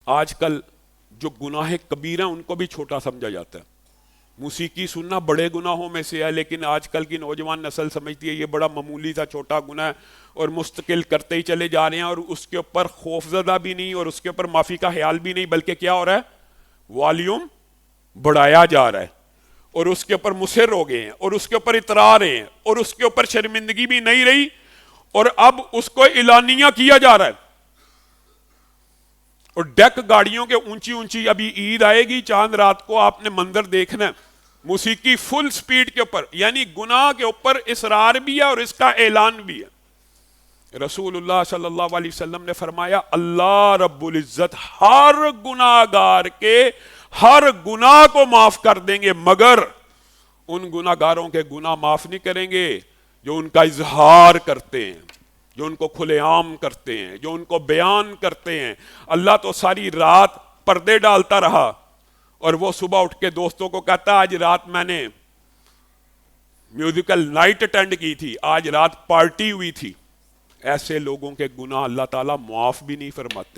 آج کل جو گناہ کبیرہ ان کو بھی چھوٹا سمجھا جاتا ہے. موسیقی سننا بڑے گناہوں میں سے ہے، لیکن آج کل کی نوجوان نسل سمجھتی ہے یہ بڑا معمولی سا چھوٹا گناہ ہے، اور مستقل کرتے ہی چلے جا رہے ہیں، اور اس کے اوپر خوف زدہ بھی نہیں اور اس کے اوپر معافی کا خیال بھی نہیں، بلکہ کیا ہو رہا ہے، والیوم بڑھایا جا رہا ہے، اور اس کے اوپر مصر ہو گئے ہیں، اور اس کے اوپر اترا رہے ہیں، اور اس کے اوپر شرمندگی بھی نہیں رہی، اور اب اس کو اعلانیہ کیا جا رہا ہے. اور ڈیک گاڑیوں کے اونچی اونچی، ابھی عید آئے گی چاند رات کو، آپ نے منظر دیکھنا ہے، موسیقی فل سپیڈ کے اوپر، یعنی گناہ کے اوپر اصرار بھی ہے اور اس کا اعلان بھی ہے. رسول اللہ صلی اللہ علیہ وسلم نے فرمایا اللہ رب العزت ہر گناہ گار کے ہر گناہ کو معاف کر دیں گے، مگر ان گناہ گاروں کے گناہ معاف نہیں کریں گے جو ان کا اظہار کرتے ہیں، جو ان کو کھلے عام کرتے ہیں، جو ان کو بیان کرتے ہیں. اللہ تو ساری رات پردے ڈالتا رہا اور وہ صبح اٹھ کے دوستوں کو کہتا آج رات میں نے میوزیکل نائٹ اٹینڈ کی تھی، آج رات پارٹی ہوئی تھی. ایسے لوگوں کے گناہ اللہ تعالیٰ معاف بھی نہیں فرماتے.